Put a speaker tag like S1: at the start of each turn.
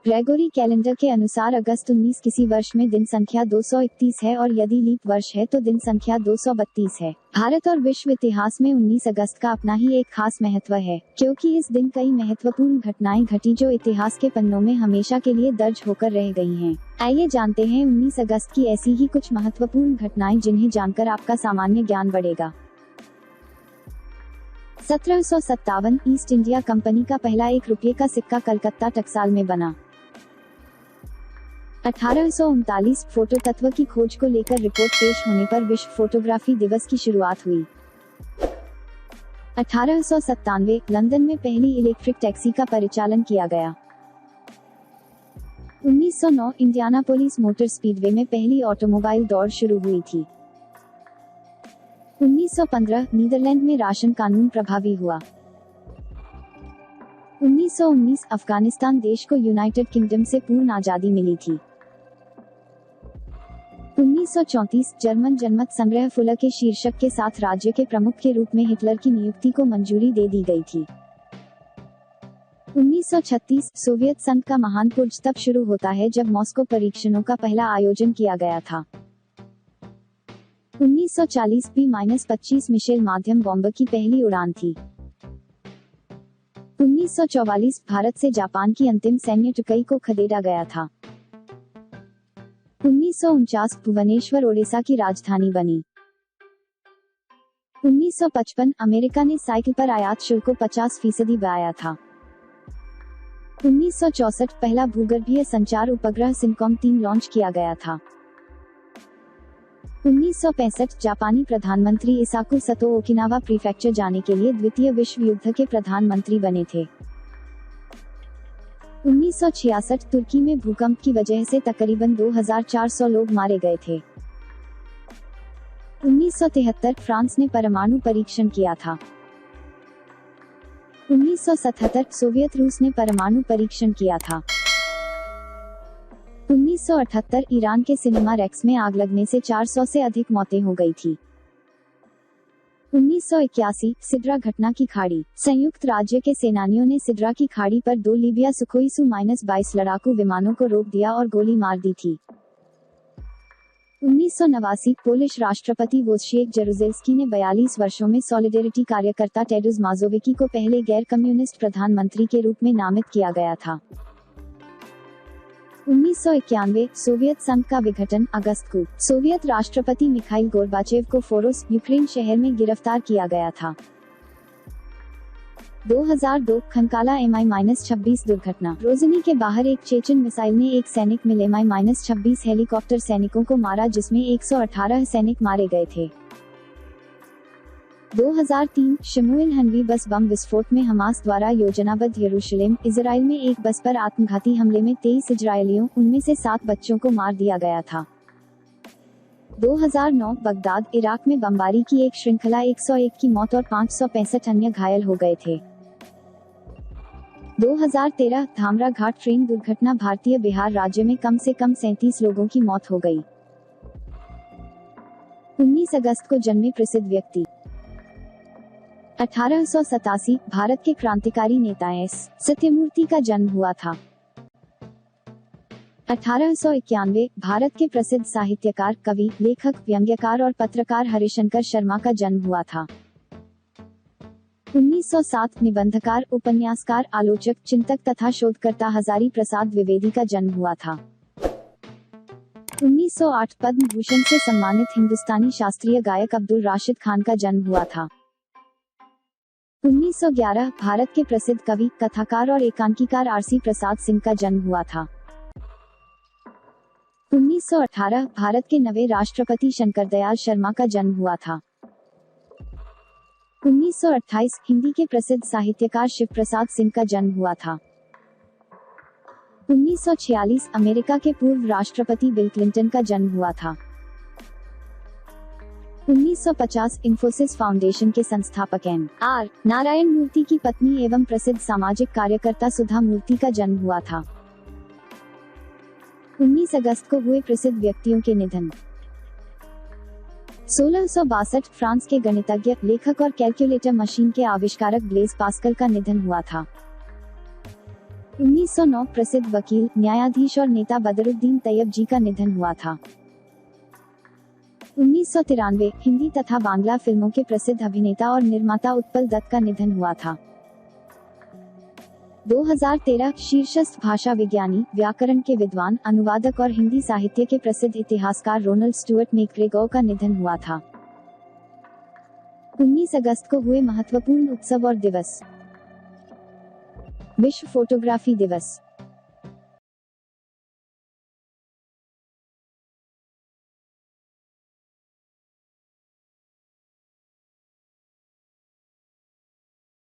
S1: Gregory calendar के अनुसार अगस्त 19 किसी वर्ष में दिन संख्या 231 है और यदि लीप वर्ष है तो दिन संख्या 232 है। भारत और विश्व इतिहास में 19 अगस्त का अपना ही एक खास महत्व है, क्योंकि इस दिन कई महत्वपूर्ण घटनाएं घटी जो इतिहास के पन्नों में हमेशा के लिए दर्ज होकर रह गई हैं। आइए जानते हैं 19 अगस्त की ऐसी ही कुछ महत्वपूर्ण घटनाएं जिन्हें जानकर आपका सामान्य ज्ञान बढ़ेगा। 1757 ईस्ट इंडिया कंपनी का पहला 1 रुपये का सिक्का कलकत्ता टकसाल में बना। 1839 फोटो तत्व की खोज को लेकर रिपोर्ट पेश होने पर विश्व फोटोग्राफी दिवस की शुरुआत हुई। 1897 लंदन में पहली इलेक्ट्रिक टैक्सी का परिचालन किया गया। 1909 इंडियानापोलिस मोटर स्पीडवे में पहली ऑटोमोबाइल दौड़ शुरू हुई थी। 1915 नीदरलैंड में राशन कानून प्रभावी हुआ। 1919 अफगानिस्तान देश को यूनाइटेड किंगडम से पूर्ण आजादी मिली थी। 1934 जर्मन जनमत संग्रह फुल के शीर्षक के साथ राज्य के प्रमुख के रूप में हिटलर की नियुक्ति को मंजूरी दे दी गई थी। 1936 सोवियत संघ का महान पुर्ज तब शुरू होता है जब मॉस्को परीक्षणों का पहला आयोजन किया गया था। 1940 P-25 मिशेल माध्यम बॉम्बर की पहली उड़ान थी। 1944 भारत से जापान की अंतिम सैन्य टुकड़ी को खदेड़ा गया था। 1949 भुवनेश्वर ओडिशा की राजधानी बनी। 1955 अमेरिका ने साइकिल पर आयात शुल्क को 50% बढ़ाया था। 1964 पहला भूगर्भीय संचार उपग्रह सिनकॉम 3 लॉन्च किया गया था। 1965 जापानी प्रधानमंत्री इसाकु सतो ओकिनावा प्रीफेक्चर जाने के लिए द्वितीय विश्व युद्ध के प्रधानमंत्री बने थे। 1966 तुर्की में भूकंप की वजह से तकरीबन 2400 लोग मारे गए थे। 1973 फ्रांस ने परमाणु परीक्षण किया था। 1977 सोवियत रूस ने परमाणु परीक्षण किया था। 1978 ईरान के सिनेमा रेक्स में आग लगने से 400 से अधिक मौतें हो गई थी। 1981 सिड्रा घटना की खाड़ी। संयुक्त राज्य के सेनानियों ने सिड्रा की खाड़ी पर 2 लीबिया सुखोई Su-22 लड़ाकू विमानों को रोक दिया और गोली मार दी थी। 1989 पोलिश राष्ट्रपति वोजिएक जरूजेल्स्की ने 42 वर्षों में सॉलिडेरिटी कार्यकर्ता टेडुस माज़ोविकी को पहले गैर कम्युनिस्ट प्रधानमंत्री के रूप में नामित किया गया था। 1991 सोवियत संघ का विघटन। अगस्त को सोवियत राष्ट्रपति मिखाइल गोर्बाचेव को फोरोस यूक्रेन शहर में गिरफ्तार किया गया था। 2002 खनकाला Mi-26 दुर्घटना। रोजनी के बाहर एक चेचन मिसाइल ने एक सैनिक मिल Mi-26 हेलीकॉप्टर सैनिकों को मारा जिसमें 118 सैनिक मारे गए थे। 2003 शमूएल हनवी बस बम विस्फोट में हमास द्वारा योजनाबद्ध यरूशलेम इजराइल में एक बस पर आत्मघाती हमले में 23 इजरायलियों उनमें से 7 बच्चों को मार दिया गया था। 2009 बगदाद इराक में बमबारी की एक श्रृंखला 101 की मौत और 565 अन्य घायल हो गए थे। 2013 धामरा घाट ट्रेन दुर्घटना। भारतीय बिहार राज्य में कम से कम 37 लोगों की मौत हो गई। 19 अगस्त को जन्मे प्रसिद्ध व्यक्ति। 1887 भारत के क्रांतिकारी नेता एस सत्यमूर्ति का जन्म हुआ था। 1891 भारत के प्रसिद्ध साहित्यकार, कवि, लेखक, व्यंग्यकार और पत्रकार हरिशंकर शर्मा का जन्म हुआ था। 1907 निबंधकार, उपन्यासकार, आलोचक, चिंतक तथा शोधकर्ता हजारी प्रसाद द्विवेदी का जन्म हुआ था। 1908 पद्म भूषण से सम्मानित हिंदुस्तानी शास्त्रीय गायक अब्दुल राशिद खान का जन्म हुआ था। 1911 भारत के प्रसिद्ध कवि, कथाकार और एकांकीकार आरसी प्रसाद सिंह का जन्म हुआ था। 1918 भारत के नवे राष्ट्रपति शंकर दयाल शर्मा का जन्म हुआ था। 1928 हिंदी के प्रसिद्ध साहित्यकार शिव प्रसाद सिंह का जन्म हुआ था। 1946 अमेरिका के पूर्व राष्ट्रपति बिल क्लिंटन का जन्म हुआ था। 1950 इंफोसिस फाउंडेशन के संस्थापक एम.आर. नारायण मूर्ति की पत्नी एवं प्रसिद्ध सामाजिक कार्यकर्ता सुधा मूर्ति का जन्म हुआ था। 19 अगस्त को हुए प्रसिद्ध व्यक्तियों के निधन। 1662 फ्रांस के गणितज्ञ, लेखक और कैलकुलेटर मशीन के आविष्कारक ब्लेज पास्कल का निधन हुआ था। 1909 प्रसिद्ध वकील, न्यायाधीश और नेता बदरुद्दीन तैयब जी का निधन हुआ था। 1993 हिंदी तथा बांग्ला फिल्मों के प्रसिद्ध अभिनेता और निर्माता उत्पल दत्त का निधन हुआ था। 2013 शीर्षस्थ भाषा विज्ञानी, व्याकरण के विद्वान, अनुवादक और हिंदी साहित्य के प्रसिद्ध इतिहासकार रोनाल्ड स्टुअर्ट मैकग्रेगोर का निधन हुआ था। 19 अगस्त को हुए महत्वपूर्ण उत्सव और दिवस। विश्व फोटोग्राफी दिवस।